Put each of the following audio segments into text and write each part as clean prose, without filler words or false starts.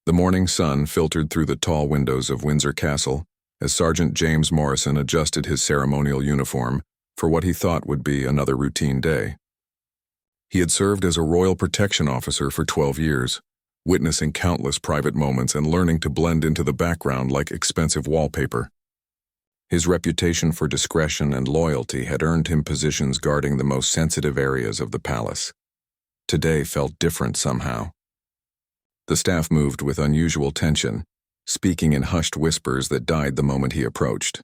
The morning sun filtered through the tall windows of Windsor Castle as Sergeant James Morrison adjusted his ceremonial uniform for what he thought would be another routine day. He had served as a Royal Protection Officer for 12 years, witnessing countless private moments and learning to blend into the background like expensive wallpaper. His reputation for discretion and loyalty had earned him positions guarding the most sensitive areas of the palace. Today felt different somehow. The staff moved with unusual tension, speaking in hushed whispers that died the moment he approached.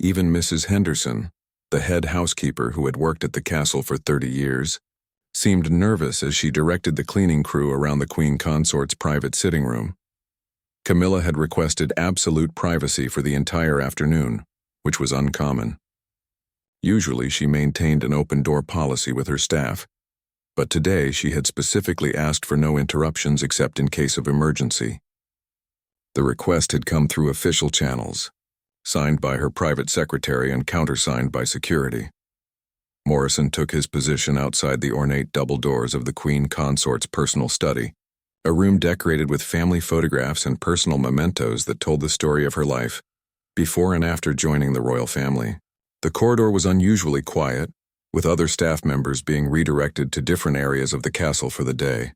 Even Mrs. Henderson, the head housekeeper who had worked at the castle for 30 years, seemed nervous as she directed the cleaning crew around the Queen Consort's private sitting room. Camilla had requested absolute privacy for the entire afternoon, which was uncommon. Usually she maintained an open-door policy with her staff, but today she had specifically asked for no interruptions except in case of emergency. The request had come through official channels, signed by her private secretary and countersigned by security. Morrison took his position outside the ornate double doors of the Queen Consort's personal study, a room decorated with family photographs and personal mementos that told the story of her life, before and after joining the royal family. The corridor was unusually quiet, with other staff members being redirected to different areas of the castle for the day.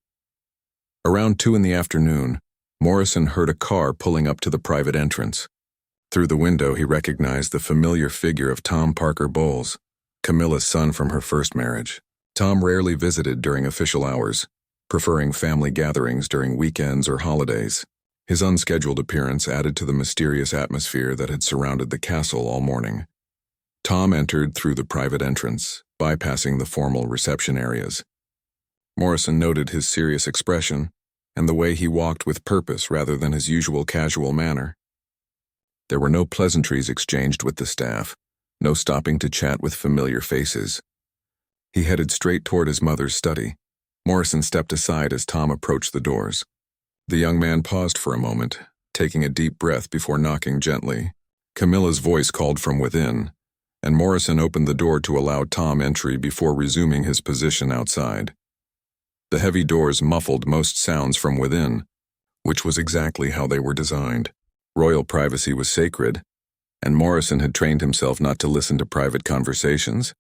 Around 2 p.m, Morrison heard a car pulling up to the private entrance. Through the window, he recognized the familiar figure of Tom Parker Bowles, Camilla's son from her first marriage. Tom rarely visited during official hours, preferring family gatherings during weekends or holidays. His unscheduled appearance added to the mysterious atmosphere that had surrounded the castle all morning. Tom entered through the private entrance, bypassing the formal reception areas. Morrison noted his serious expression and the way he walked with purpose rather than his usual casual manner. There were no pleasantries exchanged with the staff, no stopping to chat with familiar faces. He headed straight toward his mother's study. Morrison stepped aside as Tom approached the doors. The young man paused for a moment, taking a deep breath before knocking gently. Camilla's voice called from within, and Morrison opened the door to allow Tom entry before resuming his position outside. The heavy doors muffled most sounds from within, which was exactly how they were designed. Royal privacy was sacred, and Morrison had trained himself not to listen to private conversations.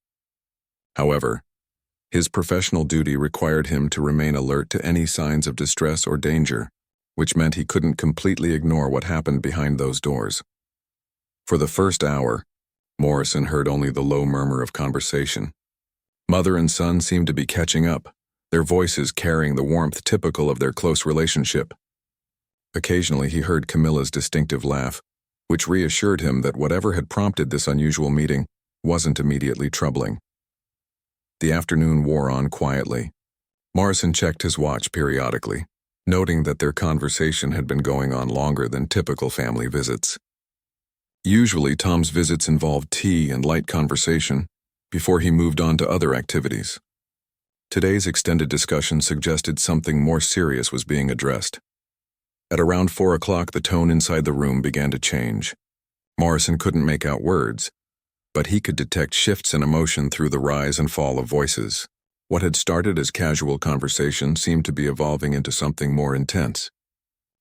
However, his professional duty required him to remain alert to any signs of distress or danger, which meant he couldn't completely ignore what happened behind those doors. For the first hour, Morrison heard only the low murmur of conversation. Mother and son seemed to be catching up, their voices carrying the warmth typical of their close relationship. Occasionally he heard Camilla's distinctive laugh, which reassured him that whatever had prompted this unusual meeting wasn't immediately troubling. The afternoon wore on quietly. Morrison checked his watch periodically, noting that their conversation had been going on longer than typical family visits. Usually Tom's visits involved tea and light conversation before he moved on to other activities. Today's extended discussion suggested something more serious was being addressed. At around 4 o'clock, the tone inside the room began to change. Morrison couldn't make out words, but he could detect shifts in emotion through the rise and fall of voices. What had started as casual conversation seemed to be evolving into something more intense.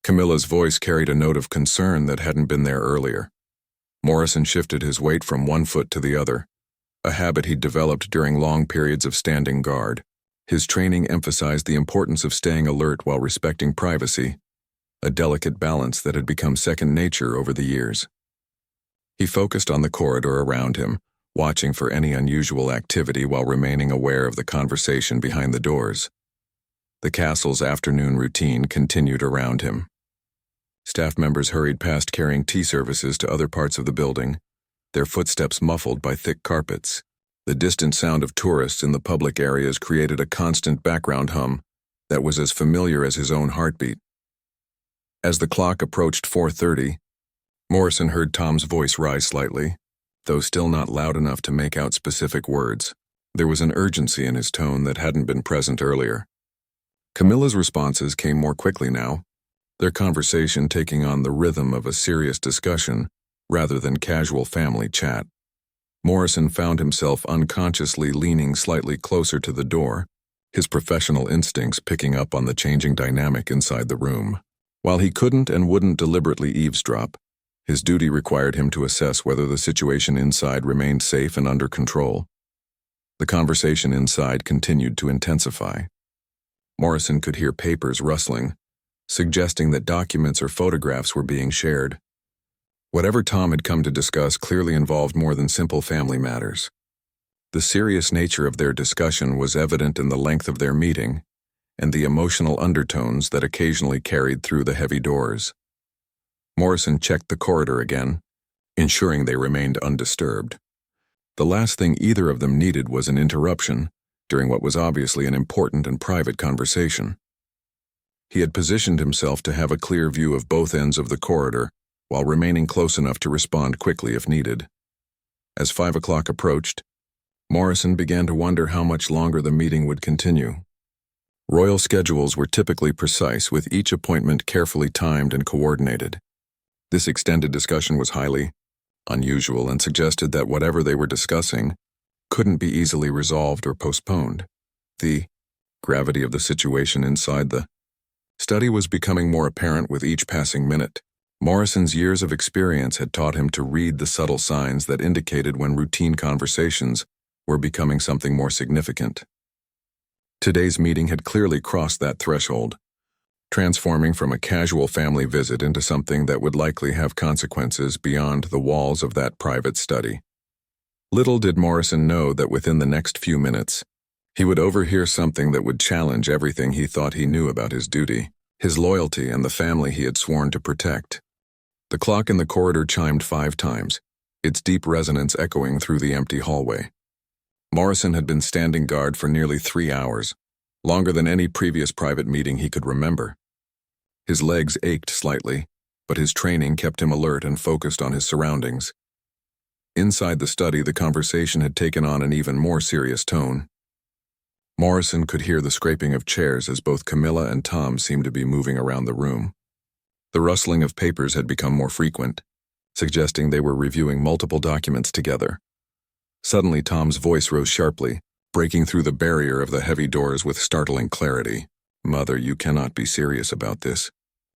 Camilla's voice carried a note of concern that hadn't been there earlier. Morrison shifted his weight from one foot to the other, a habit he'd developed during long periods of standing guard. His training emphasized the importance of staying alert while respecting privacy, a delicate balance that had become second nature over the years. He focused on the corridor around him, watching for any unusual activity while remaining aware of the conversation behind the doors. The castle's afternoon routine continued around him. Staff members hurried past carrying tea services to other parts of the building, their footsteps muffled by thick carpets. The distant sound of tourists in the public areas created a constant background hum that was as familiar as his own heartbeat. As the clock approached 4:30, Morrison heard Tom's voice rise slightly, though still not loud enough to make out specific words. There was an urgency in his tone that hadn't been present earlier. Camilla's responses came more quickly now, their conversation taking on the rhythm of a serious discussion rather than casual family chat. Morrison found himself unconsciously leaning slightly closer to the door, his professional instincts picking up on the changing dynamic inside the room. While he couldn't and wouldn't deliberately eavesdrop, his duty required him to assess whether the situation inside remained safe and under control. The conversation inside continued to intensify. Morrison could hear papers rustling, suggesting that documents or photographs were being shared. Whatever Tom had come to discuss clearly involved more than simple family matters. The serious nature of their discussion was evident in the length of their meeting and the emotional undertones that occasionally carried through the heavy doors. Morrison checked the corridor again, ensuring they remained undisturbed. The last thing either of them needed was an interruption during what was obviously an important and private conversation. He had positioned himself to have a clear view of both ends of the corridor while remaining close enough to respond quickly if needed. As 5 o'clock approached, Morrison began to wonder how much longer the meeting would continue. Royal schedules were typically precise, with each appointment carefully timed and coordinated. This extended discussion was highly unusual and suggested that whatever they were discussing couldn't be easily resolved or postponed. The gravity of the situation inside the study was becoming more apparent with each passing minute. Morrison's years of experience had taught him to read the subtle signs that indicated when routine conversations were becoming something more significant. Today's meeting had clearly crossed that threshold, transforming from a casual family visit into something that would likely have consequences beyond the walls of that private study. Little did Morrison know that within the next few minutes, he would overhear something that would challenge everything he thought he knew about his duty, his loyalty, and the family he had sworn to protect. The clock in the corridor chimed 5 times, its deep resonance echoing through the empty hallway. Morrison had been standing guard for nearly 3 hours, longer than any previous private meeting he could remember. His legs ached slightly, but his training kept him alert and focused on his surroundings. Inside the study, the conversation had taken on an even more serious tone. Morrison could hear the scraping of chairs as both Camilla and Tom seemed to be moving around the room. The rustling of papers had become more frequent, suggesting they were reviewing multiple documents together. Suddenly, Tom's voice rose sharply, breaking through the barrier of the heavy doors with startling clarity. "Mother, you cannot be serious about this.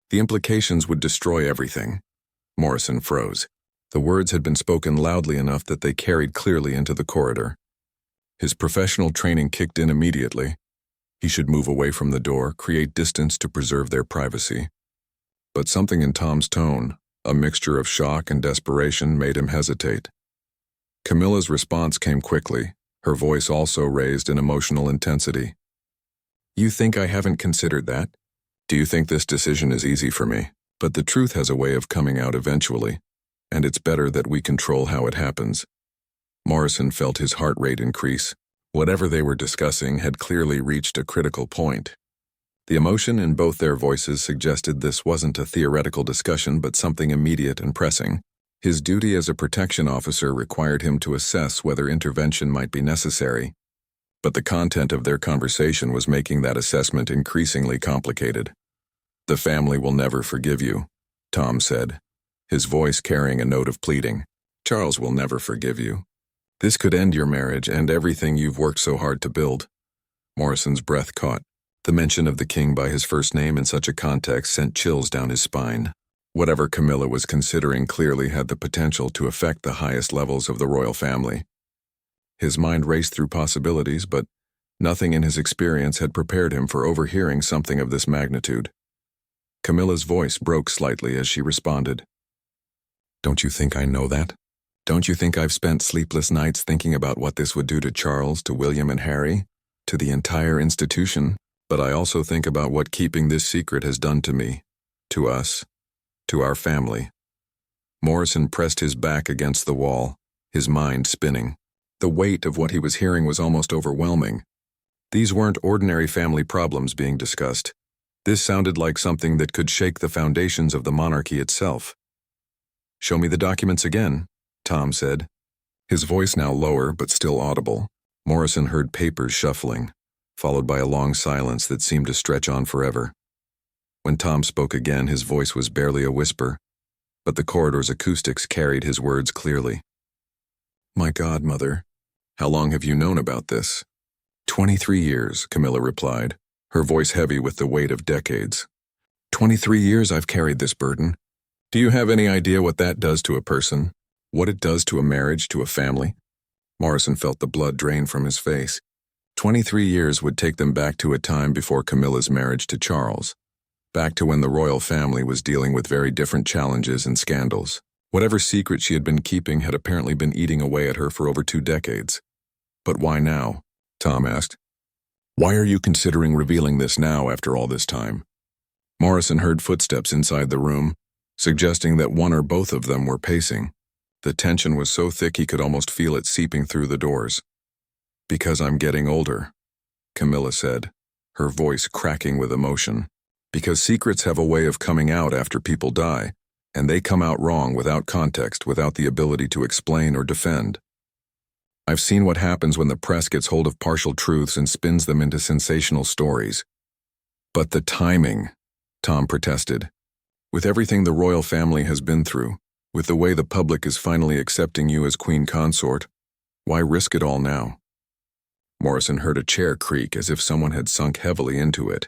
The implications would destroy everything." Morrison froze. The words had been spoken loudly enough that they carried clearly into the corridor. His professional training kicked in immediately. He should move away from the door, create distance to preserve their privacy. But something in Tom's tone, a mixture of shock and desperation, made him hesitate. Camilla's response came quickly, her voice also raised in emotional intensity. "You think I haven't considered that? Do you think this decision is easy for me? But the truth has a way of coming out eventually, and it's better that we control how it happens." Morrison felt his heart rate increase. Whatever they were discussing had clearly reached a critical point. The emotion in both their voices suggested this wasn't a theoretical discussion but something immediate and pressing. His duty as a protection officer required him to assess whether intervention might be necessary. But the content of their conversation was making that assessment increasingly complicated. "The family will never forgive you," Tom said, his voice carrying a note of pleading. "Charles will never forgive you. This could end your marriage and everything you've worked so hard to build." Morrison's breath caught. The mention of the king by his first name in such a context sent chills down his spine. Whatever Camilla was considering clearly had the potential to affect the highest levels of the royal family. His mind raced through possibilities, but nothing in his experience had prepared him for overhearing something of this magnitude. Camilla's voice broke slightly as she responded. "Don't you think I know that? Don't you think I've spent sleepless nights thinking about what this would do to Charles, to William and Harry, to the entire institution? But I also think about what keeping this secret has done to me, to us, to our family." Morrison pressed his back against the wall, his mind spinning. The weight of what he was hearing was almost overwhelming. These weren't ordinary family problems being discussed. This sounded like something that could shake the foundations of the monarchy itself. "Show me the documents again," Tom said, his voice now lower but still audible. Morrison heard papers shuffling, followed by a long silence that seemed to stretch on forever. When Tom spoke again, his voice was barely a whisper, but the corridor's acoustics carried his words clearly. "My God, Mother, how long have you known about this?" 23 years, Camilla replied, her voice heavy with the weight of decades. 23 years I've carried this burden. Do you have any idea what that does to a person? What it does to a marriage, to a family? Morrison felt the blood drain from his face. 23 years would take them back to a time before Camilla's marriage to Charles. Back to when the royal family was dealing with very different challenges and scandals. Whatever secret she had been keeping had apparently been eating away at her for over 2 decades. But why now? Tom asked. Why are you considering revealing this now after all this time? Morrison heard footsteps inside the room, suggesting that one or both of them were pacing. The tension was so thick he could almost feel it seeping through the doors. Because I'm getting older, Camilla said, her voice cracking with emotion. Because secrets have a way of coming out after people die, and they come out wrong without context, without the ability to explain or defend. I've seen what happens when the press gets hold of partial truths and spins them into sensational stories. But the timing, Tom protested. With everything the royal family has been through, with the way the public is finally accepting you as queen consort, why risk it all now? Morrison heard a chair creak as if someone had sunk heavily into it.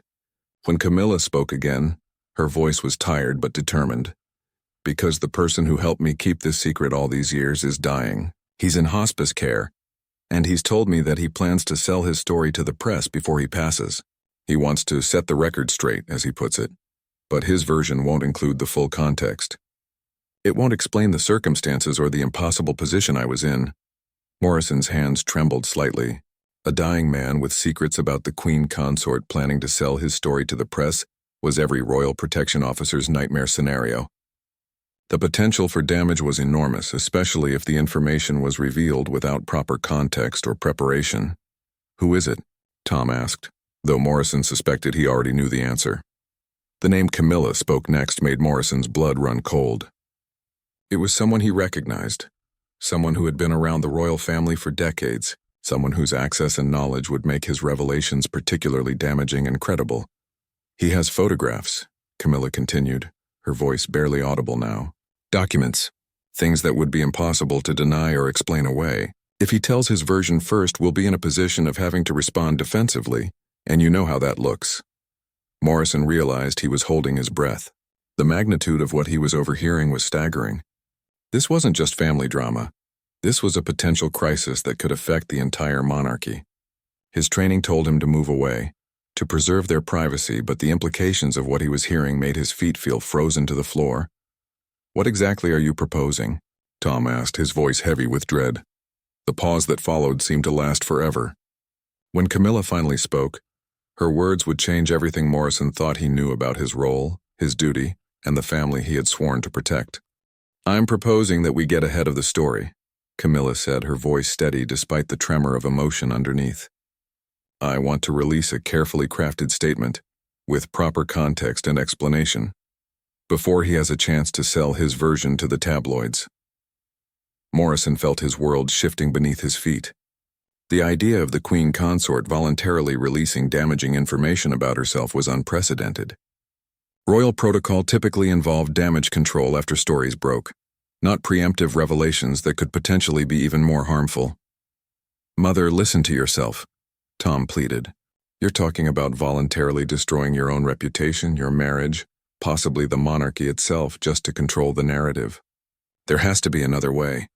When Camilla spoke again, her voice was tired but determined. Because the person who helped me keep this secret all these years is dying. He's in hospice care, and he's told me that he plans to sell his story to the press before he passes. He wants to set the record straight, as he puts it, but his version won't include the full context. It won't explain the circumstances or the impossible position I was in. Morrison's hands trembled slightly. A dying man with secrets about the queen consort planning to sell his story to the press was every royal protection officer's nightmare scenario. The potential for damage was enormous, especially if the information was revealed without proper context or preparation. Who is it? Tom asked, though Morrison suspected he already knew the answer. The name Camilla spoke next made Morrison's blood run cold. It was someone he recognized, someone who had been around the royal family for decades, someone whose access and knowledge would make his revelations particularly damaging and credible. He has photographs, Camilla continued, her voice barely audible now. Documents, things that would be impossible to deny or explain away. If he tells his version first, we'll be in a position of having to respond defensively, and you know how that looks. Morrison realized he was holding his breath. The magnitude of what he was overhearing was staggering. This wasn't just family drama. This was a potential crisis that could affect the entire monarchy. His training told him to move away, to preserve their privacy, but the implications of what he was hearing made his feet feel frozen to the floor. What exactly are you proposing? Tom asked, his voice heavy with dread. The pause that followed seemed to last forever. When Camilla finally spoke, her words would change everything Morrison thought he knew about his role, his duty, and the family he had sworn to protect. I'm proposing that we get ahead of the story, Camilla said, her voice steady despite the tremor of emotion underneath. I want to release a carefully crafted statement, with proper context and explanation, before he has a chance to sell his version to the tabloids. Morrison felt his world shifting beneath his feet. The idea of the queen consort voluntarily releasing damaging information about herself was unprecedented. Royal protocol typically involved damage control after stories broke, not preemptive revelations that could potentially be even more harmful. Mother, listen to yourself, Tom pleaded. You're talking about voluntarily destroying your own reputation, your marriage, possibly the monarchy itself, just to control the narrative. There has to be another way.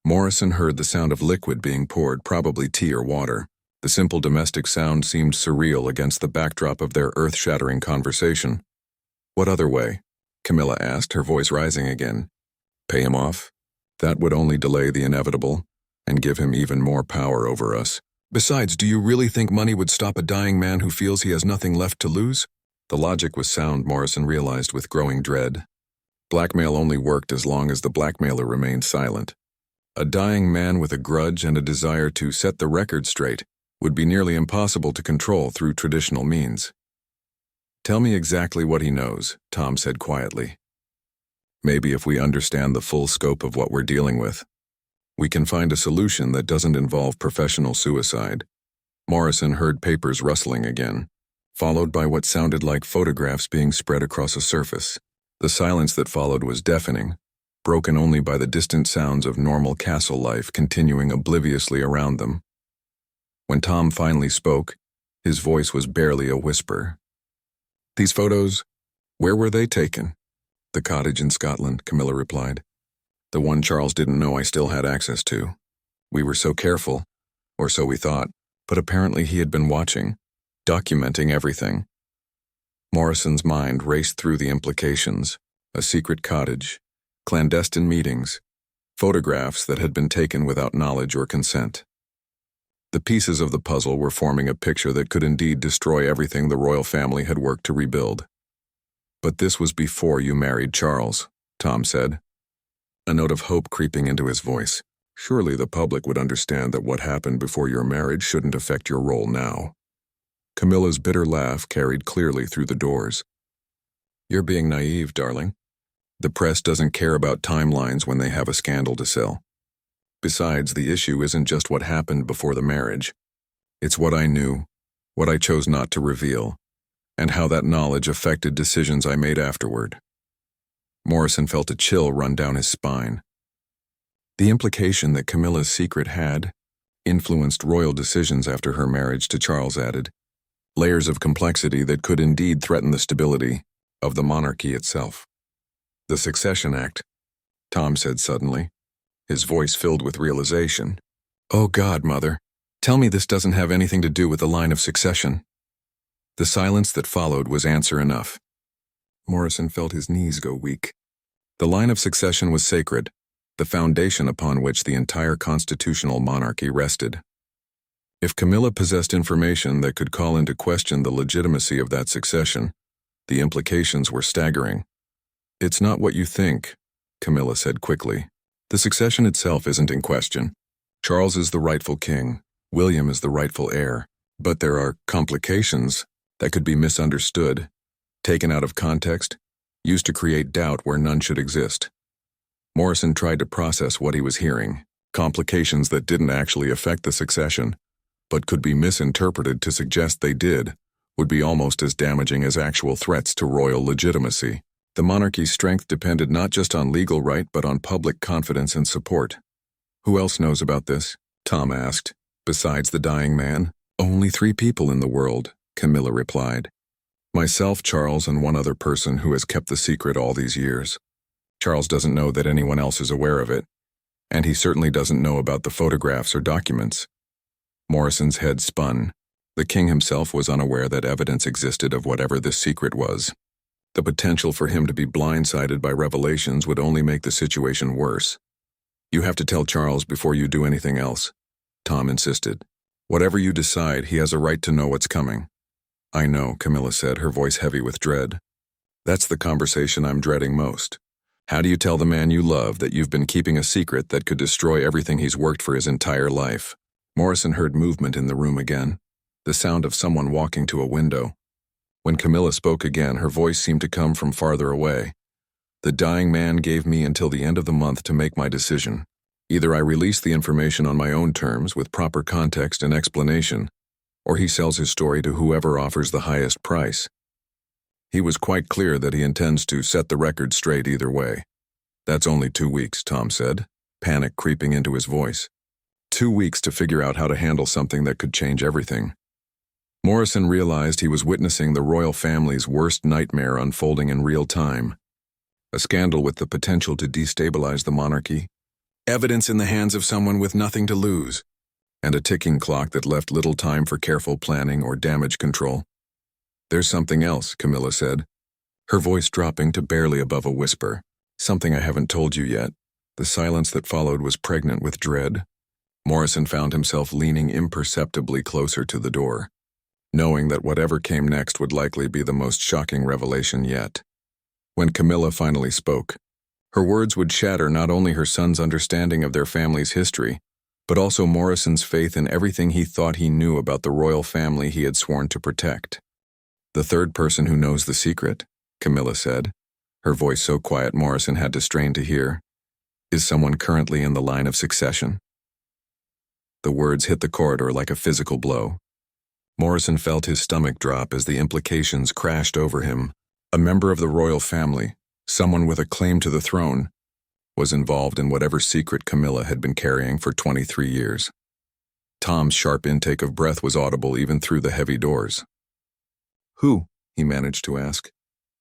Morrison heard the sound of liquid being poured, probably tea or water. The simple domestic sound seemed surreal against the backdrop of their earth-shattering conversation. What other way? Camilla asked, her voice rising again. Pay him off? That would only delay the inevitable and give him even more power over us. Besides, do you really think money would stop a dying man who feels he has nothing left to lose? The logic was sound, Morrison realized with growing dread. Blackmail only worked as long as the blackmailer remained silent. A dying man with a grudge and a desire to set the record straight would be nearly impossible to control through traditional means. Tell me exactly what he knows, Tom said quietly. Maybe if we understand the full scope of what we're dealing with, we can find a solution that doesn't involve professional suicide. Morrison heard papers rustling again, followed by what sounded like photographs being spread across a surface. The silence that followed was deafening, broken only by the distant sounds of normal castle life continuing obliviously around them. When Tom finally spoke, his voice was barely a whisper. These photos, Where were they taken? The cottage in Scotland, Camilla replied. The one Charles didn't know I still had access to. We were so careful, or so we thought, but apparently he had been watching, documenting everything. Morrison's mind raced through the implications: a secret cottage, clandestine meetings, photographs that had been taken without knowledge or consent. The pieces of the puzzle were forming a picture that could indeed destroy everything the royal family had worked to rebuild. But this was before you married Charles, Tom said, a note of hope creeping into his voice. Surely the public would understand that what happened before your marriage shouldn't affect your role now. Camilla's bitter laugh carried clearly through the doors. You're being naive, darling. The press doesn't care about timelines when they have a scandal to sell. Besides, the issue isn't just what happened before the marriage. It's what I knew, what I chose not to reveal, and how that knowledge affected decisions I made afterward. Morrison felt a chill run down his spine. The implication that Camilla's secret had influenced royal decisions after her marriage to Charles added layers of complexity that could indeed threaten the stability of the monarchy itself. The Succession Act, Tom said suddenly, his voice filled with realization. Oh God, Mother, tell me this doesn't have anything to do with the line of succession. The silence that followed was answer enough. Morrison felt his knees go weak. The line of succession was sacred, the foundation upon which the entire constitutional monarchy rested. If Camilla possessed information that could call into question the legitimacy of that succession, the implications were staggering. It's not what you think, Camilla said quickly. The succession itself isn't in question. Charles is the rightful king, William is the rightful heir, but there are complications that could be misunderstood, taken out of context, used to create doubt where none should exist. Morrison tried to process what he was hearing, complications that didn't actually affect the succession, but could be misinterpreted to suggest they did, would be almost as damaging as actual threats to royal legitimacy. The monarchy's strength depended not just on legal right but on public confidence and support. Who else knows about this? Tom asked. Besides the dying man? Only 3 people in the world, Camilla replied. Myself, Charles, and one other person who has kept the secret all these years. Charles doesn't know that anyone else is aware of it, and he certainly doesn't know about the photographs or documents. Morrison's head spun. The king himself was unaware that evidence existed of whatever this secret was. The potential for him to be blindsided by revelations would only make the situation worse. You have to tell Charles before you do anything else, Tom insisted. Whatever you decide, he has a right to know what's coming. I know, Camilla said, her voice heavy with dread. That's the conversation I'm dreading most. How do you tell the man you love that you've been keeping a secret that could destroy everything he's worked for his entire life? Morrison heard movement in the room again, the sound of someone walking to a window. When Camilla spoke again, her voice seemed to come from farther away. The dying man gave me until the end of the month to make my decision. Either I release the information on my own terms with proper context and explanation, or he sells his story to whoever offers the highest price. He was quite clear that he intends to set the record straight either way. That's only 2 weeks, Tom said, panic creeping into his voice. 2 weeks to figure out how to handle something that could change everything. Morrison realized he was witnessing the royal family's worst nightmare unfolding in real time. A scandal with the potential to destabilize the monarchy, evidence in the hands of someone with nothing to lose, and a ticking clock that left little time for careful planning or damage control. There's something else, Camilla said, her voice dropping to barely above a whisper. Something I haven't told you yet. The silence that followed was pregnant with dread. Morrison found himself leaning imperceptibly closer to the door, knowing that whatever came next would likely be the most shocking revelation yet. When Camilla finally spoke, her words would shatter not only her son's understanding of their family's history, but also Morrison's faith in everything he thought he knew about the royal family he had sworn to protect. The third person who knows the secret, Camilla said, her voice so quiet Morrison had to strain to hear, is someone currently in the line of succession. The words hit the corridor like a physical blow. Morrison felt his stomach drop as the implications crashed over him. A member of the royal family, someone with a claim to the throne, was involved in whatever secret Camilla had been carrying for 23 years. Tom's sharp intake of breath was audible even through the heavy doors. Who? He managed to ask.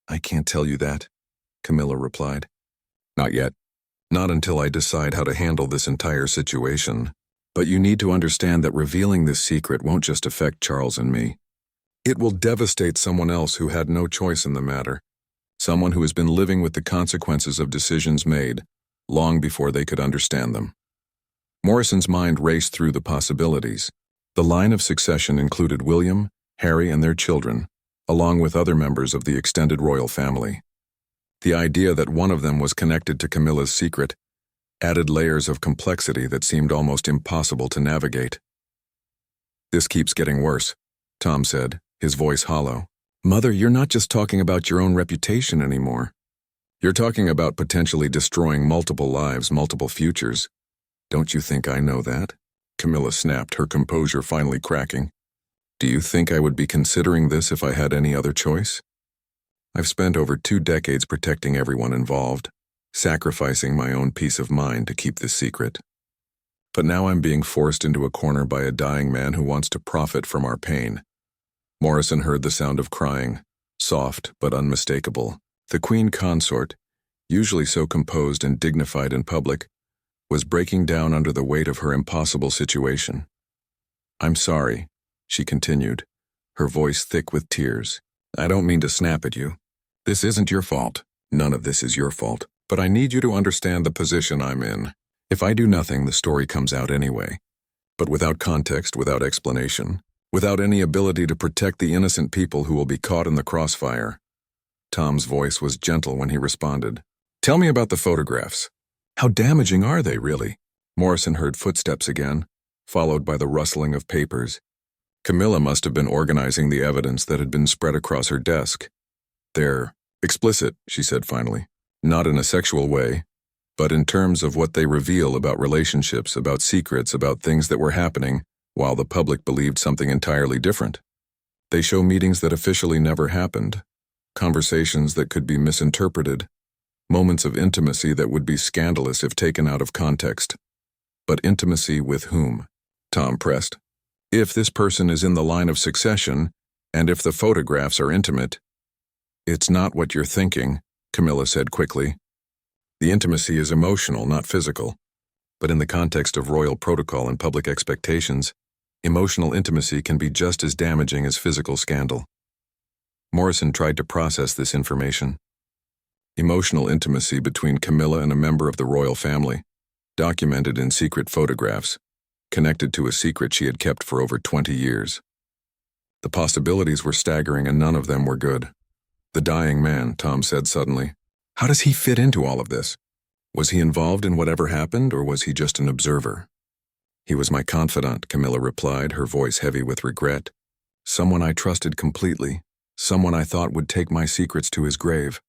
I can't tell you that, Camilla replied. Not yet. Not until I decide how to handle this entire situation. But you need to understand that revealing this secret won't just affect Charles and me. It will devastate someone else who had no choice in the matter. Someone who has been living with the consequences of decisions made long before they could understand them. Morrison's mind raced through the possibilities. The line of succession included William, Harry, and their children, along with other members of the extended royal family. The idea that one of them was connected to Camilla's secret added layers of complexity that seemed almost impossible to navigate. This keeps getting worse, Tom said, his voice hollow. Mother, you're not just talking about your own reputation anymore. You're talking about potentially destroying multiple lives, multiple futures. Don't you think I know that? Camilla snapped, her composure finally cracking. Do you think I would be considering this if I had any other choice? I've spent over 2 decades protecting everyone involved, sacrificing my own peace of mind to keep this secret. But now I'm being forced into a corner by a dying man who wants to profit from our pain. Morrison heard the sound of crying, soft but unmistakable. The queen consort, usually so composed and dignified in public, was breaking down under the weight of her impossible situation. I'm sorry, she continued, her voice thick with tears. I don't mean to snap at you. This isn't your fault. None of this is your fault. But I need you to understand the position I'm in. If I do nothing, the story comes out anyway. But without context, without explanation, without any ability to protect the innocent people who will be caught in the crossfire. Tom's voice was gentle when he responded. Tell me about the photographs. How damaging are they, really? Morrison heard footsteps again, followed by the rustling of papers. Camilla must have been organizing the evidence that had been spread across her desk. They're explicit, she said finally. Not in a sexual way, but in terms of what they reveal about relationships, about secrets, about things that were happening, while the public believed something entirely different. They show meetings that officially never happened, conversations that could be misinterpreted, moments of intimacy that would be scandalous if taken out of context. But intimacy with whom? Tom pressed. If this person is in the line of succession, and if the photographs are intimate, it's not what you're thinking, Camilla said quickly. The intimacy is emotional, not physical. But in the context of royal protocol and public expectations, emotional intimacy can be just as damaging as physical scandal. Morrison tried to process this information. Emotional intimacy between Camilla and a member of the royal family, documented in secret photographs, connected to a secret she had kept for over 20 years. The possibilities were staggering and none of them were good. The dying man, Tom said suddenly. How does he fit into all of this? Was he involved in whatever happened, or was he just an observer? He was my confidant, Camilla replied, her voice heavy with regret. Someone I trusted completely, someone I thought would take my secrets to his grave.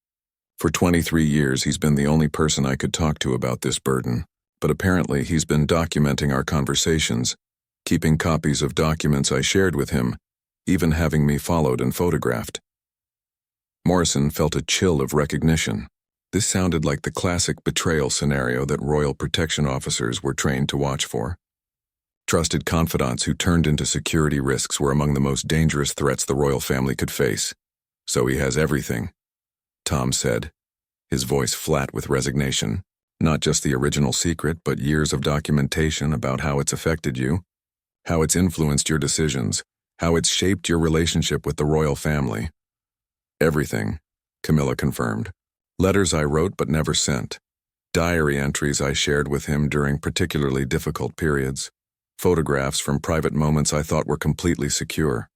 For 23 years, he's been the only person I could talk to about this burden, but apparently he's been documenting our conversations, keeping copies of documents I shared with him, even having me followed and photographed. Morrison felt a chill of recognition. This sounded like the classic betrayal scenario that royal protection officers were trained to watch for. Trusted confidants who turned into security risks were among the most dangerous threats the royal family could face. So he has everything, Tom said, his voice flat with resignation. Not just the original secret, but years of documentation about how it's affected you, how it's influenced your decisions, how it's shaped your relationship with the royal family. Everything, Camilla confirmed. Letters I wrote but never sent. Diary entries I shared with him during particularly difficult periods. Photographs from private moments I thought were completely secure.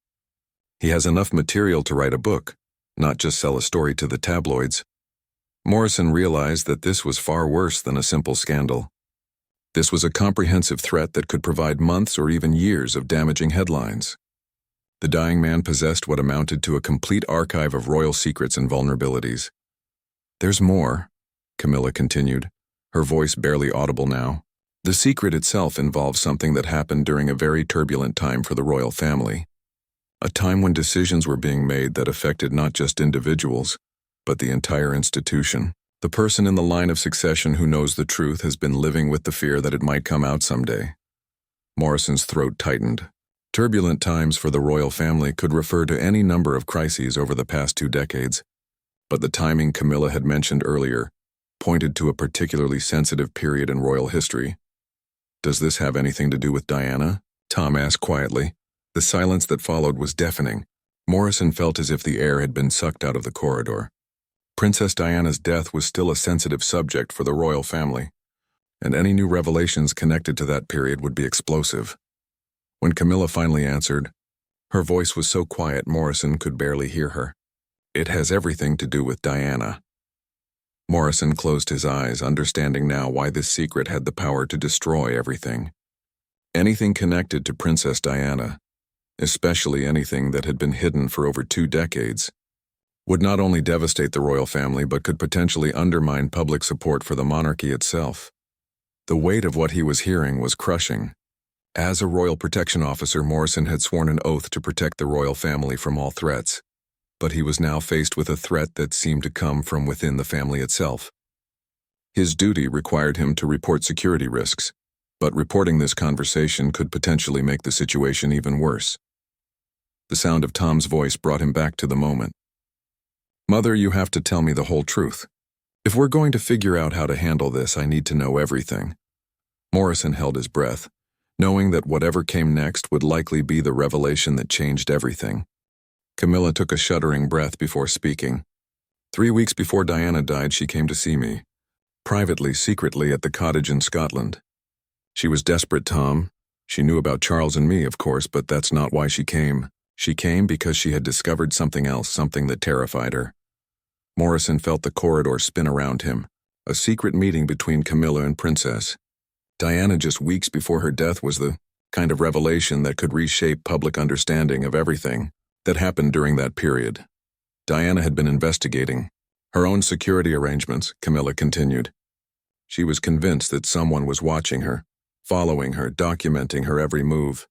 He has enough material to write a book, not just sell a story to the tabloids. Morrison realized that this was far worse than a simple scandal. This was a comprehensive threat that could provide months or even years of damaging headlines. The dying man possessed what amounted to a complete archive of royal secrets and vulnerabilities. There's more, Camilla continued, her voice barely audible now. The secret itself involves something that happened during a very turbulent time for the royal family. A time when decisions were being made that affected not just individuals, but the entire institution. The person in the line of succession who knows the truth has been living with the fear that it might come out someday. Morrison's throat tightened. Turbulent times for the royal family could refer to any number of crises over the past 2 decades. but the timing Camilla had mentioned earlier pointed to a particularly sensitive period in royal history. "Does this have anything to do with Diana?" Tom asked quietly. The silence that followed was deafening. Morrison felt as if the air had been sucked out of the corridor. Princess Diana's death was still a sensitive subject for the royal family, and any new revelations connected to that period would be explosive. When Camilla finally answered, her voice was so quiet Morrison could barely hear her. "It has everything to do with Diana." Morrison closed his eyes, understanding now why this secret had the power to destroy everything. Anything connected to Princess Diana, especially anything that had been hidden for over 2 decades, would not only devastate the royal family but could potentially undermine public support for the monarchy itself. The weight of what he was hearing was crushing. As a royal protection officer, Morrison had sworn an oath to protect the royal family from all threats, but he was now faced with a threat that seemed to come from within the family itself. His duty required him to report security risks, but reporting this conversation could potentially make the situation even worse. The sound of Tom's voice brought him back to the moment. "Mother, you have to tell me the whole truth. If we're going to figure out how to handle this, I need to know everything." Morrison held his breath, knowing that whatever came next would likely be the revelation that changed everything. Camilla took a shuddering breath before speaking. 3 weeks before Diana died, she came to see me, privately, secretly, at the cottage in Scotland. She was desperate, Tom. She knew about Charles and me, of course, but that's not why she came. She came because she had discovered something else, something that terrified her. Morrison felt the corridor spin around him, a secret meeting between Camilla and Princess Diana just weeks before her death was the kind of revelation that could reshape public understanding of everything that happened during that period. Diana had been investigating her own security arrangements, Camilla continued. She was convinced that someone was watching her, following her, documenting her every move.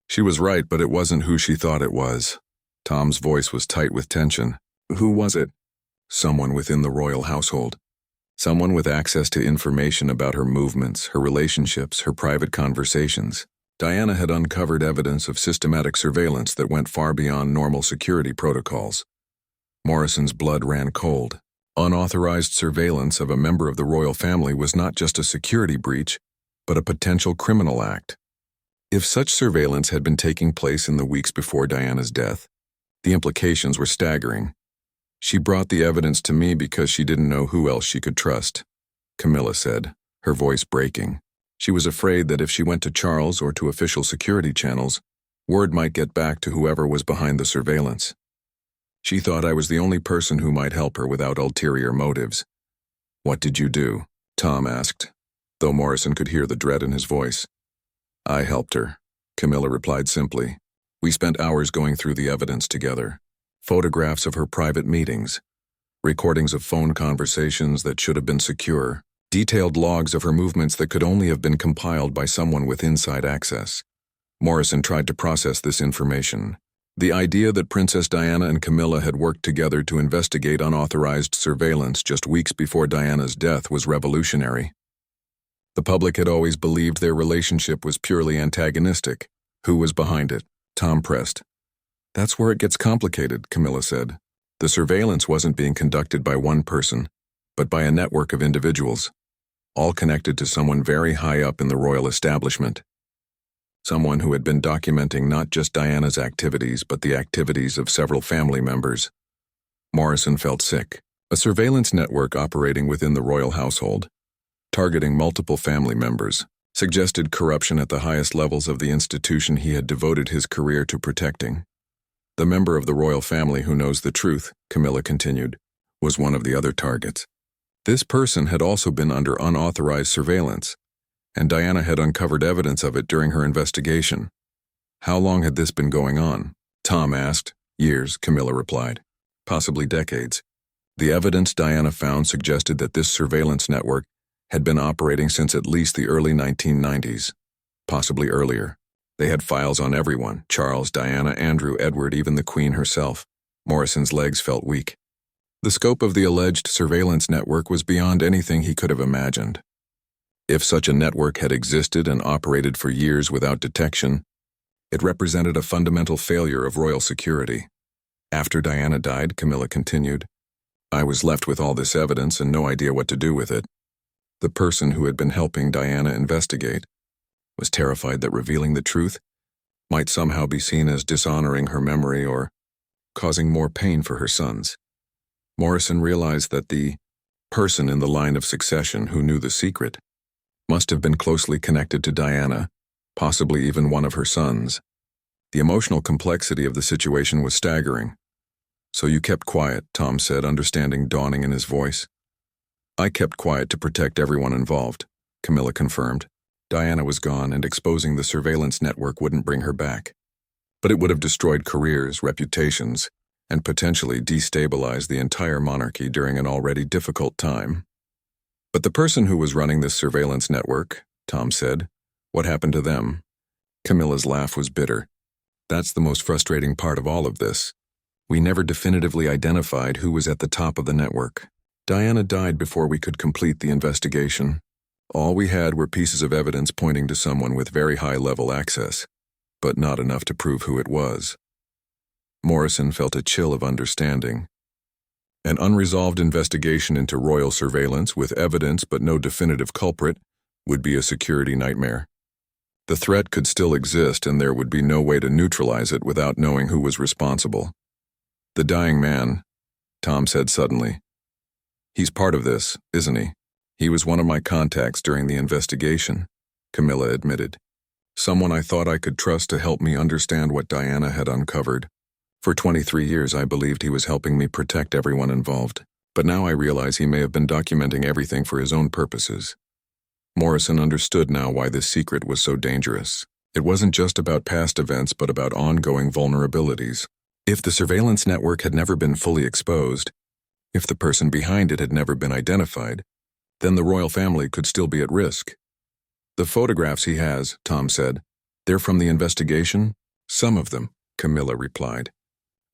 She was right, but it wasn't who she thought it was. Tom's voice was tight with tension. "Who was it?" "Someone within the royal household. Someone with access to information about her movements, her relationships, her private conversations." Diana had uncovered evidence of systematic surveillance that went far beyond normal security protocols. Morrison's blood ran cold. Unauthorized surveillance of a member of the royal family was not just a security breach, but a potential criminal act. If such surveillance had been taking place in the weeks before Diana's death, the implications were staggering. "She brought the evidence to me because she didn't know who else she could trust," Camilla said, her voice breaking. She was afraid that if she went to Charles or to official security channels, word might get back to whoever was behind the surveillance. "She thought I was the only person who might help her without ulterior motives." "What did you do?" Tom asked, though Morrison could hear the dread in his voice. "I helped her," Camilla replied simply. "We spent hours going through the evidence together. Photographs of her private meetings, recordings of phone conversations that should have been secure, detailed logs of her movements that could only have been compiled by someone with inside access." Morrison tried to process this information. The idea that Princess Diana and Camilla had worked together to investigate unauthorized surveillance just weeks before Diana's death was revolutionary. The public had always believed their relationship was purely antagonistic. Who was behind it? Tom pressed. "That's where it gets complicated," Camilla said. "The surveillance wasn't being conducted by one person, but by a network of individuals, all connected to someone very high up in the royal establishment. Someone who had been documenting not just Diana's activities, but the activities of several family members." Morrison felt sick. A surveillance network operating within the royal household, targeting multiple family members, suggested corruption at the highest levels of the institution he had devoted his career to protecting. "The member of the royal family who knows the truth," Camilla continued, "was one of the other targets. This person had also been under unauthorized surveillance, and Diana had uncovered evidence of it during her investigation." "How long had this been going on?" Tom asked. "Years," Camilla replied. "Possibly decades. The evidence Diana found suggested that this surveillance network had been operating since at least the early 1990s, possibly earlier. They had files on everyone: Charles, Diana, Andrew, Edward, even the Queen herself." Morrison's legs felt weak. The scope of the alleged surveillance network was beyond anything he could have imagined. If such a network had existed and operated for years without detection, it represented a fundamental failure of royal security. "After Diana died," Camilla continued, I was left with all this evidence and no idea what to do with it. The person who had been helping Diana investigate was terrified that revealing the truth might somehow be seen as dishonoring her memory or causing more pain for her sons. Morrison realized that the person in the line of succession who knew the secret must have been closely connected to Diana, possibly even one of her sons. The emotional complexity of the situation was staggering. "So you kept quiet," Tom said, understanding dawning in his voice. "I kept quiet to protect everyone involved," Camilla confirmed. Diana was gone, and exposing the surveillance network wouldn't bring her back. But it would have destroyed careers, reputations, and potentially destabilized the entire monarchy during an already difficult time. "But the person who was running this surveillance network," Tom said, "what happened to them?" Camilla's laugh was bitter. "That's the most frustrating part of all of this. We never definitively identified who was at the top of the network. Diana died before we could complete the investigation. All we had were pieces of evidence pointing to someone with very high-level access, but not enough to prove who it was." Morrison felt a chill of understanding. An unresolved investigation into royal surveillance with evidence but no definitive culprit would be a security nightmare. The threat could still exist, and there would be no way to neutralize it without knowing who was responsible. "The dying man," Tom said suddenly. "He's part of this, isn't he?" "He was one of my contacts during the investigation," Camilla admitted. "Someone I thought I could trust to help me understand what Diana had uncovered. For 23 years I believed he was helping me protect everyone involved, but now I realize he may have been documenting everything for his own purposes." Morrison understood now why this secret was so dangerous. It wasn't just about past events, but about ongoing vulnerabilities. If the surveillance network had never been fully exposed, if the person behind it had never been identified, then the royal family could still be at risk. "The photographs he has," Tom said, "they're from the investigation?" "Some of them," Camilla replied.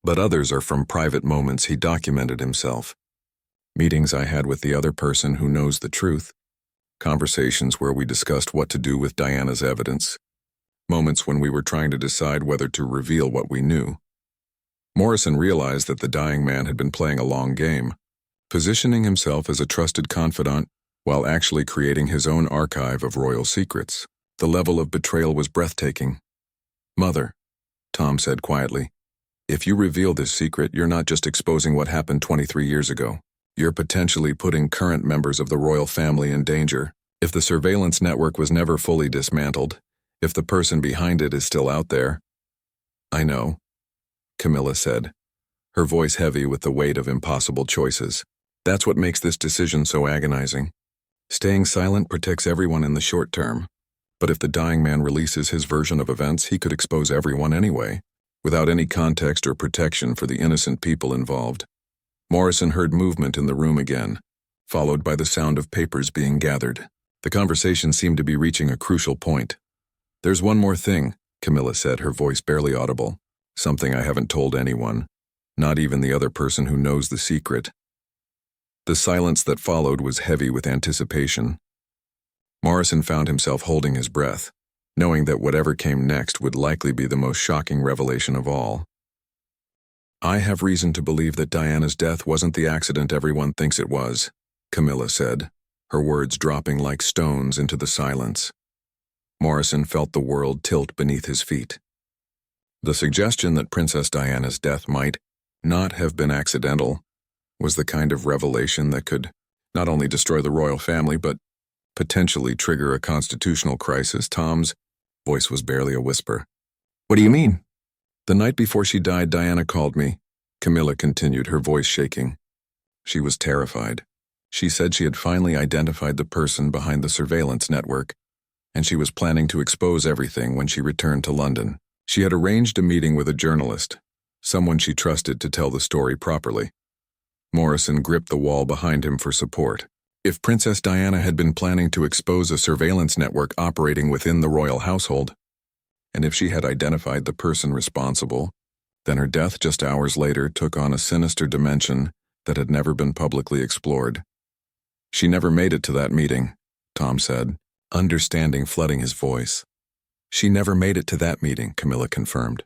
"But others are from private moments he documented himself. Meetings I had with the other person who knows the truth. Conversations where we discussed what to do with Diana's evidence. Moments when we were trying to decide whether to reveal what we knew." Morrison realized that the dying man had been playing a long game, positioning himself as a trusted confidant while actually creating his own archive of royal secrets. The level of betrayal was breathtaking. "Mother," Tom said quietly, "if you reveal this secret, you're not just exposing what happened 23 years ago. You're potentially putting current members of the royal family in danger. If the surveillance network was never fully dismantled, if the person behind it is still out there." "I know," Camilla said, her voice heavy with the weight of impossible choices. "That's what makes this decision so agonizing. Staying silent protects everyone in the short term, but if the dying man releases his version of events, he could expose everyone anyway, without any context or protection for the innocent people involved." Morrison heard movement in the room again, followed by the sound of papers being gathered. The conversation seemed to be reaching a crucial point. "There's one more thing," Camilla said, her voice barely audible. "Something I haven't told anyone, not even the other person who knows the secret." The silence that followed was heavy with anticipation. Morrison found himself holding his breath, knowing that whatever came next would likely be the most shocking revelation of all. "I have reason to believe that Diana's death wasn't the accident everyone thinks it was," Camilla said, her words dropping like stones into the silence. Morrison felt the world tilt beneath his feet. The suggestion that Princess Diana's death might not have been accidental was the kind of revelation that could not only destroy the royal family, but potentially trigger a constitutional crisis. Tom's voice was barely a whisper. "What do you mean?" "The night before she died, Diana called me," Camilla continued, her voice shaking. She was terrified. She said she had finally identified the person behind the surveillance network, and she was planning to expose everything when she returned to London. She had arranged a meeting with a journalist, someone she trusted to tell the story properly. Morrison gripped the wall behind him for support. If Princess Diana had been planning to expose a surveillance network operating within the royal household, and if she had identified the person responsible, then her death just hours later took on a sinister dimension that had never been publicly explored. "She never made it to that meeting," Tom said, understanding flooding his voice. "She never made it to that meeting," Camilla confirmed.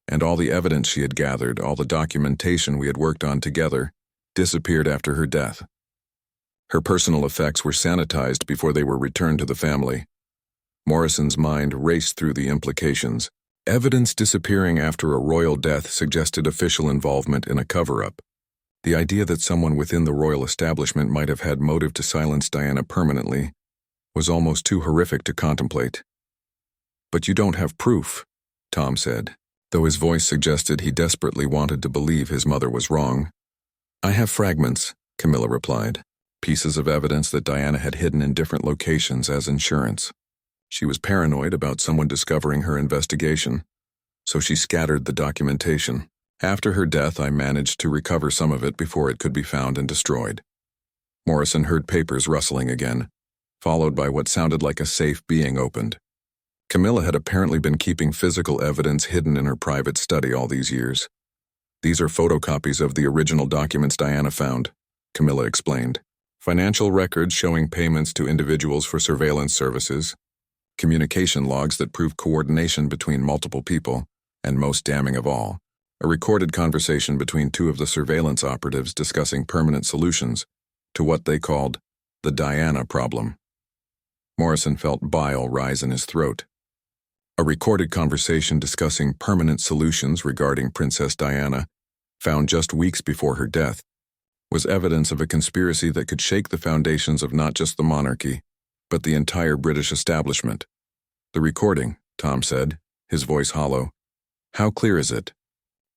"And all the evidence she had gathered, all the documentation we had worked on together, disappeared after her death. Her personal effects were sanitized before they were returned to the family. Morrison's mind raced through the implications. Evidence disappearing after a royal death suggested official involvement in a cover-up. The idea that someone within the royal establishment might have had motive to silence Diana permanently was almost too horrific to contemplate. "But you don't have proof," Tom said, though his voice suggested he desperately wanted to believe his mother was wrong. "I have fragments," Camilla replied, "pieces of evidence that Diana had hidden in different locations as insurance. She was paranoid about someone discovering her investigation, so she scattered the documentation. After her death, I managed to recover some of it before it could be found and destroyed." Morrison heard papers rustling again, followed by what sounded like a safe being opened. Camilla had apparently been keeping physical evidence hidden in her private study all these years. "These are photocopies of the original documents Diana found," Camilla explained. "Financial records showing payments to individuals for surveillance services, communication logs that prove coordination between multiple people, and most damning of all, a recorded conversation between two of the surveillance operatives discussing permanent solutions to what they called the Diana problem." Morrison felt bile rise in his throat. A recorded conversation discussing permanent solutions regarding Princess Diana, found just weeks before her death, was evidence of a conspiracy that could shake the foundations of not just the monarchy, but the entire British establishment. "The recording," Tom said, his voice hollow. "How clear is it?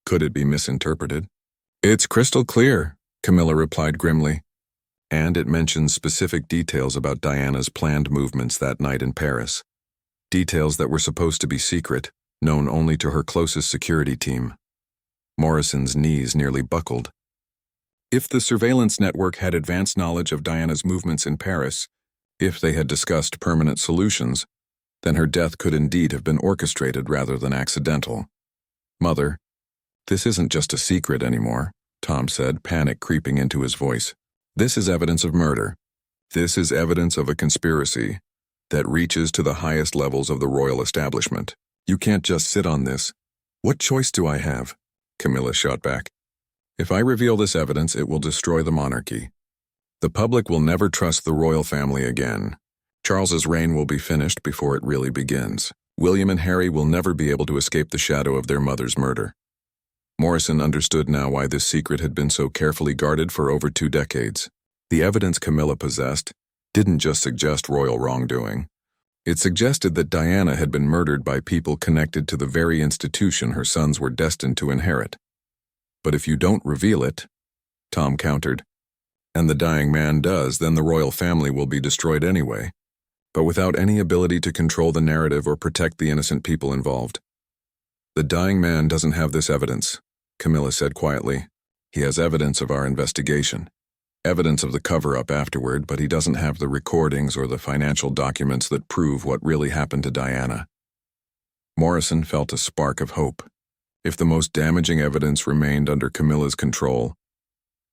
Could it be misinterpreted?" "It's crystal clear," Camilla replied grimly. "And it mentions specific details about Diana's planned movements that night in Paris. Details that were supposed to be secret, known only to her closest security team." Morrison's knees nearly buckled. If the surveillance network had advanced knowledge of Diana's movements in Paris, if they had discussed permanent solutions, then her death could indeed have been orchestrated rather than accidental. "Mother, this isn't just a secret anymore," Tom said, panic creeping into his voice. "This is evidence of murder. This is evidence of a conspiracy that reaches to the highest levels of the royal establishment. You can't just sit on this." "What choice do I have?" Camilla shot back. "If I reveal this evidence, it will destroy the monarchy. The public will never trust the royal family again. Charles's reign will be finished before it really begins. William and Harry will never be able to escape the shadow of their mother's murder." Morrison understood now why this secret had been so carefully guarded for over 2 decades. The evidence Camilla possessed didn't just suggest royal wrongdoing. It suggested that Diana had been murdered by people connected to the very institution her sons were destined to inherit. "But if you don't reveal it," Tom countered, "and the dying man does, then the royal family will be destroyed anyway, but without any ability to control the narrative or protect the innocent people involved." "The dying man doesn't have this evidence," Camilla said quietly. "He has evidence of our investigation, evidence of the cover-up afterward, but he doesn't have the recordings or the financial documents that prove what really happened to Diana." Morrison felt a spark of hope. If the most damaging evidence remained under Camilla's control,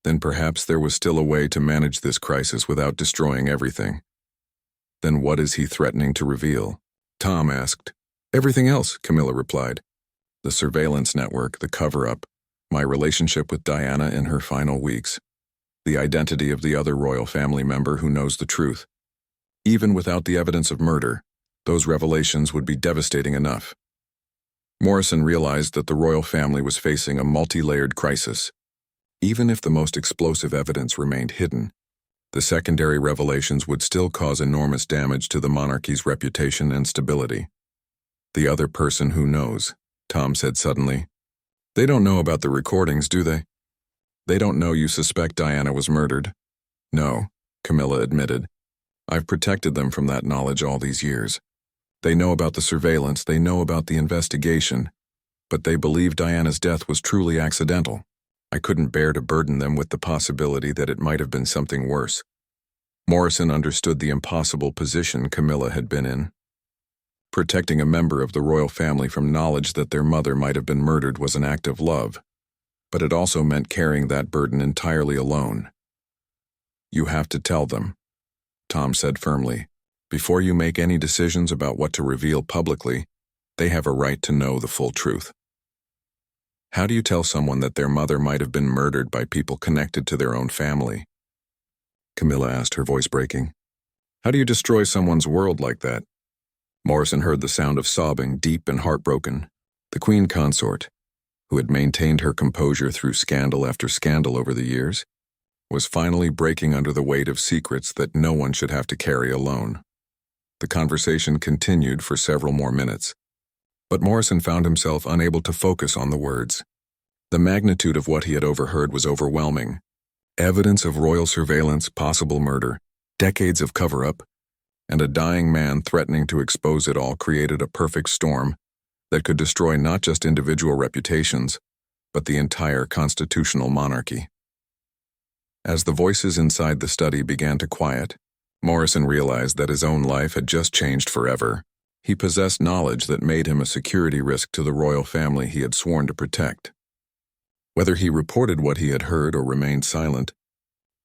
then perhaps there was still a way to manage this crisis without destroying everything. "Then what is he threatening to reveal?" Tom asked. "Everything else," Camilla replied. "The surveillance network, the cover-up, my relationship with Diana in her final weeks, the identity of the other royal family member who knows the truth. Even without the evidence of murder, those revelations would be devastating enough." Morrison realized that the royal family was facing a multi-layered crisis. Even if the most explosive evidence remained hidden, the secondary revelations would still cause enormous damage to the monarchy's reputation and stability. "The other person who knows," Tom said suddenly. "They don't know about the recordings, do they? They don't know you suspect Diana was murdered?" "No," Camilla admitted. "I've protected them from that knowledge all these years. They know about the surveillance, they know about the investigation, but they believe Diana's death was truly accidental. I couldn't bear to burden them with the possibility that it might have been something worse." Morrison understood the impossible position Camilla had been in. Protecting a member of the royal family from knowledge that their mother might have been murdered was an act of love, but it also meant carrying that burden entirely alone. "You have to tell them," Tom said firmly. "Before you make any decisions about what to reveal publicly, they have a right to know the full truth." How do you tell someone that their mother might have been murdered by people connected to their own family? Camilla asked, her voice breaking. How do you destroy someone's world like that? Morrison heard the sound of sobbing, deep and heartbroken. The queen consort, who had maintained her composure through scandal after scandal over the years, was finally breaking under the weight of secrets that no one should have to carry alone. The conversation continued for several more minutes, but Morrison found himself unable to focus on the words. The magnitude of what he had overheard was overwhelming. Evidence of royal surveillance, possible murder, decades of cover-up, and a dying man threatening to expose it all created a perfect storm that could destroy not just individual reputations, but the entire constitutional monarchy. As the voices inside the study began to quiet, Morrison realized that his own life had just changed forever. He possessed knowledge that made him a security risk to the royal family he had sworn to protect. Whether he reported what he had heard or remained silent,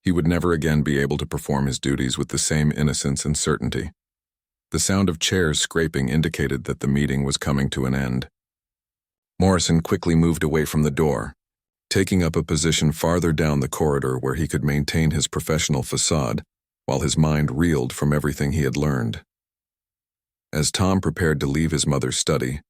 he would never again be able to perform his duties with the same innocence and certainty. The sound of chairs scraping indicated that the meeting was coming to an end. Morrison quickly moved away from the door, taking up a position farther down the corridor where he could maintain his professional facade while his mind reeled from everything he had learned. As Tom prepared to leave his mother's study,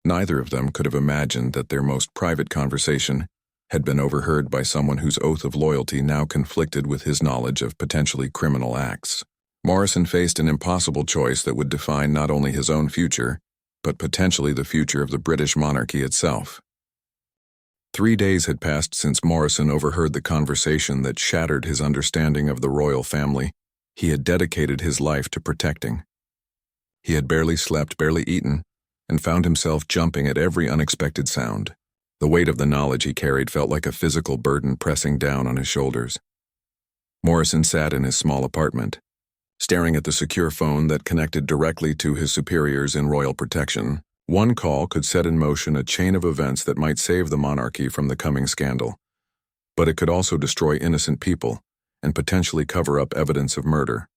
neither of them could have imagined that their most private conversation had been overheard by someone whose oath of loyalty now conflicted with his knowledge of potentially criminal acts. Morrison faced an impossible choice that would define not only his own future, but potentially the future of the British monarchy itself. 3 days had passed since Morrison overheard the conversation that shattered his understanding of the royal family he had dedicated his life to protecting. He had barely slept, barely eaten, and found himself jumping at every unexpected sound. The weight of the knowledge he carried felt like a physical burden pressing down on his shoulders. Morrison sat in his small apartment, staring at the secure phone that connected directly to his superiors in royal protection. One call could set in motion a chain of events that might save the monarchy from the coming scandal, but it could also destroy innocent people and potentially cover up evidence of murder.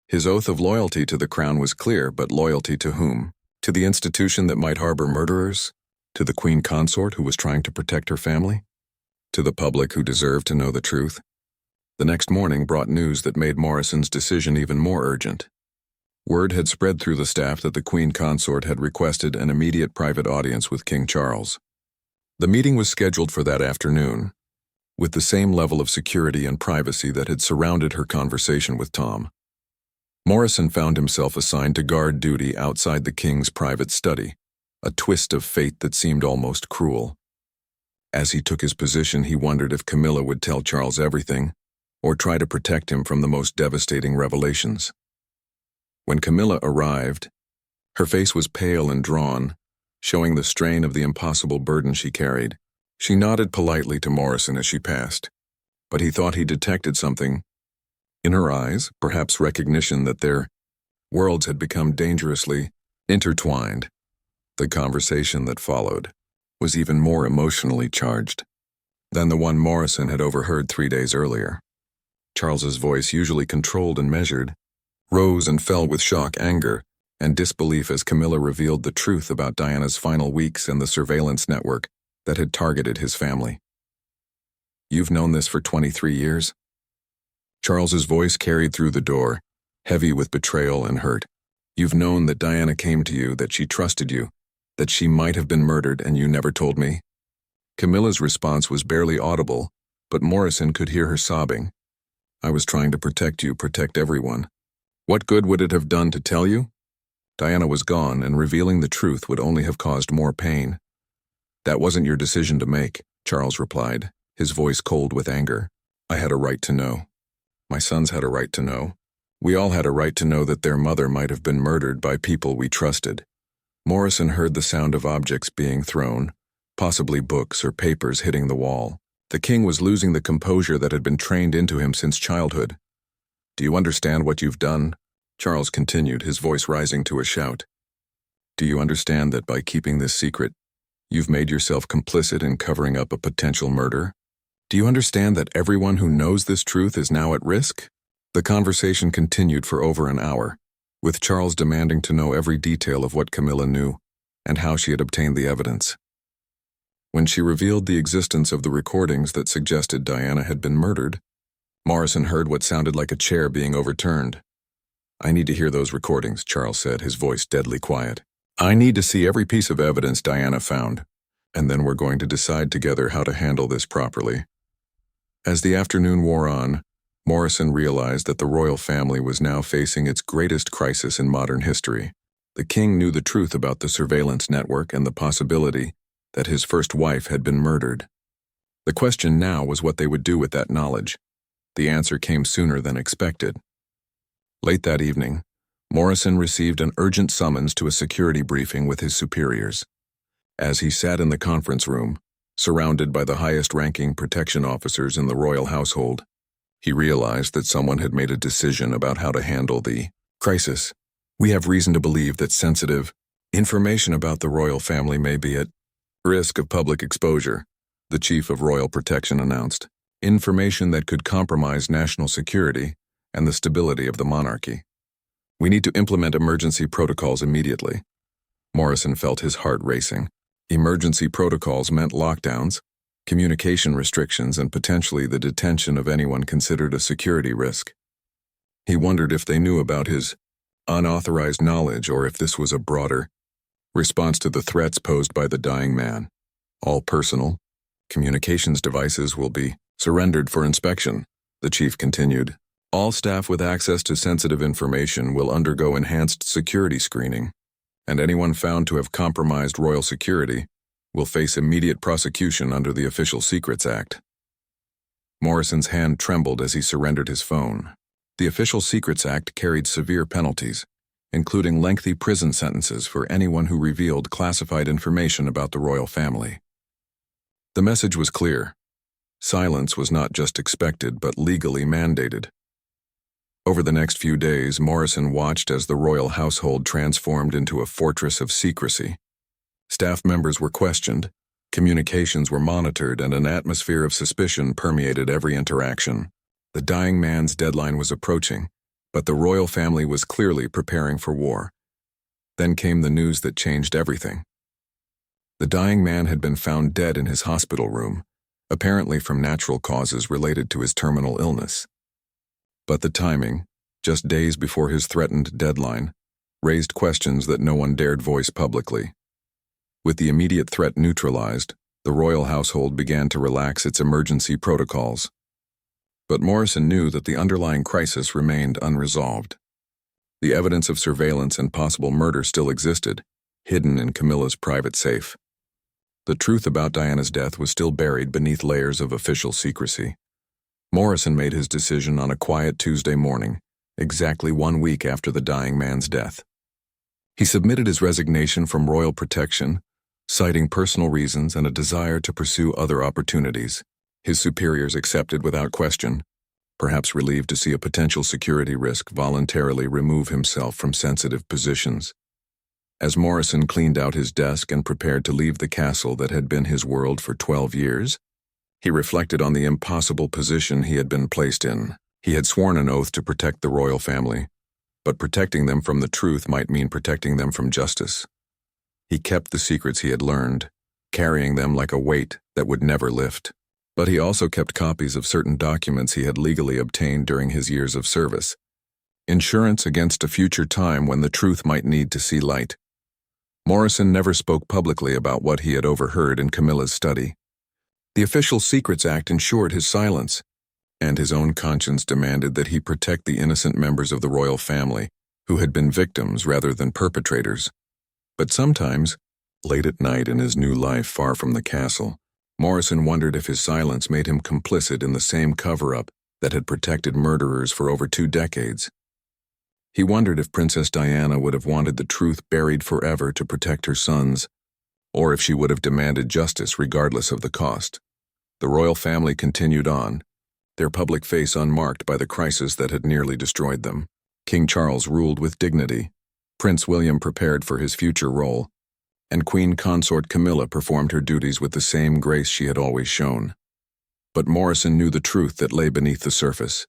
His oath of loyalty to the crown was clear, but loyalty to whom? To the institution that might harbor murderers? To the queen consort who was trying to protect her family? To the public who deserved to know the truth? The next morning brought news that made Morrison's decision even more urgent. Word had spread through the staff that the queen consort had requested an immediate private audience with King Charles. The meeting was scheduled for that afternoon, with the same level of security and privacy that had surrounded her conversation with Tom. Morrison found himself assigned to guard duty outside the king's private study, a twist of fate that seemed almost cruel. As he took his position, he wondered if Camilla would tell Charles everything, or try to protect him from the most devastating revelations. When Camilla arrived, her face was pale and drawn, showing the strain of the impossible burden she carried. She nodded politely to Morrison as she passed, but he thought he detected something in her eyes, perhaps recognition that their worlds had become dangerously intertwined. The conversation that followed was even more emotionally charged than the one Morrison had overheard 3 days earlier. Charles's voice, usually controlled and measured, rose and fell with shock, anger, and disbelief as Camilla revealed the truth about Diana's final weeks and the surveillance network that had targeted his family. "You've known this for 23 years?" Charles's voice carried through the door, heavy with betrayal and hurt. "You've known that Diana came to you, that she trusted you, that she might have been murdered, and you never told me?" Camilla's response was barely audible, but Morrison could hear her sobbing. "I was trying to protect you, protect everyone. What good would it have done to tell you? Diana was gone, and revealing the truth would only have caused more pain." "That wasn't your decision to make," Charles replied, his voice cold with anger. "I had a right to know. My sons had a right to know. We all had a right to know that their mother might have been murdered by people we trusted." Morrison heard the sound of objects being thrown, possibly books or papers hitting the wall. The king was losing the composure that had been trained into him since childhood. "Do you understand what you've done?" Charles continued, his voice rising to a shout. "Do you understand that by keeping this secret, you've made yourself complicit in covering up a potential murder? Do you understand that everyone who knows this truth is now at risk?" The conversation continued for over an hour, with Charles demanding to know every detail of what Camilla knew and how she had obtained the evidence. When she revealed the existence of the recordings that suggested Diana had been murdered, Morrison heard what sounded like a chair being overturned. "I need to hear those recordings," Charles said, his voice deadly quiet. "I need to see every piece of evidence Diana found, and then we're going to decide together how to handle this properly." As the afternoon wore on, Morrison realized that the royal family was now facing its greatest crisis in modern history. The king knew the truth about the surveillance network and the possibility that his first wife had been murdered. The question now was what they would do with that knowledge. The answer came sooner than expected. Late that evening, Morrison received an urgent summons to a security briefing with his superiors. As he sat in the conference room, surrounded by the highest-ranking protection officers in the royal household, he realized that someone had made a decision about how to handle the crisis. "We have reason to believe that sensitive information about the royal family may be at risk of public exposure," the chief of royal protection announced. "Information that could compromise national security and the stability of the monarchy. We need to implement emergency protocols immediately." Morrison felt his heart racing. Emergency protocols meant lockdowns, communication restrictions, and potentially the detention of anyone considered a security risk. He wondered if they knew about his unauthorized knowledge or if this was a broader response to the threats posed by the dying man. "All personal communications devices will be surrendered for inspection," the chief continued. "All staff with access to sensitive information will undergo enhanced security screening, and anyone found to have compromised royal security will face immediate prosecution under the Official Secrets Act." Morrison's hand trembled as he surrendered his phone. The Official Secrets Act carried severe penalties, including lengthy prison sentences for anyone who revealed classified information about the royal family. The message was clear. Silence was not just expected, but legally mandated. Over the next few days, Morrison watched as the royal household transformed into a fortress of secrecy. Staff members were questioned, communications were monitored, and an atmosphere of suspicion permeated every interaction. The dying man's deadline was approaching, but the royal family was clearly preparing for war. Then came the news that changed everything. The dying man had been found dead in his hospital room, apparently from natural causes related to his terminal illness. But the timing, just days before his threatened deadline, raised questions that no one dared voice publicly. With the immediate threat neutralized, the royal household began to relax its emergency protocols. But Morrison knew that the underlying crisis remained unresolved. The evidence of surveillance and possible murder still existed, hidden in Camilla's private safe. The truth about Diana's death was still buried beneath layers of official secrecy. Morrison made his decision on a quiet Tuesday morning, exactly 1 week after the dying man's death. He submitted his resignation from royal protection, citing personal reasons and a desire to pursue other opportunities. His superiors accepted without question, perhaps relieved to see a potential security risk voluntarily remove himself from sensitive positions. As Morrison cleaned out his desk and prepared to leave the castle that had been his world for 12 years, he reflected on the impossible position he had been placed in. He had sworn an oath to protect the royal family, but protecting them from the truth might mean protecting them from justice. He kept the secrets he had learned, carrying them like a weight that would never lift. But he also kept copies of certain documents he had legally obtained during his years of service. Insurance against a future time when the truth might need to see light. Morrison never spoke publicly about what he had overheard in Camilla's study. The Official Secrets Act ensured his silence, and his own conscience demanded that he protect the innocent members of the royal family, who had been victims rather than perpetrators. But sometimes, late at night in his new life far from the castle, Morrison wondered if his silence made him complicit in the same cover-up that had protected murderers for over 2 decades. He wondered if Princess Diana would have wanted the truth buried forever to protect her sons, or if she would have demanded justice regardless of the cost. The royal family continued on, their public face unmarked by the crisis that had nearly destroyed them. King Charles ruled with dignity, Prince William prepared for his future role, and Queen Consort Camilla performed her duties with the same grace she had always shown. But Morrison knew the truth that lay beneath the surface,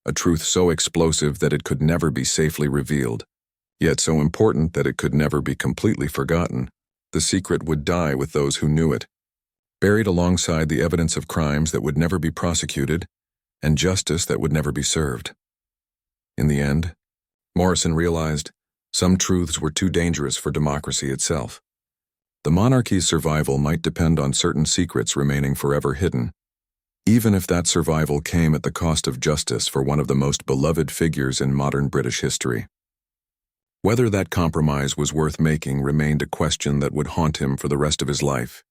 a truth so explosive that it could never be safely revealed, yet so important that it could never be completely forgotten. The secret would die with those who knew it, buried alongside the evidence of crimes that would never be prosecuted and justice that would never be served. In the end, Morrison realized some truths were too dangerous for democracy itself. The monarchy's survival might depend on certain secrets remaining forever hidden, even if that survival came at the cost of justice for one of the most beloved figures in modern British history. Whether that compromise was worth making remained a question that would haunt him for the rest of his life.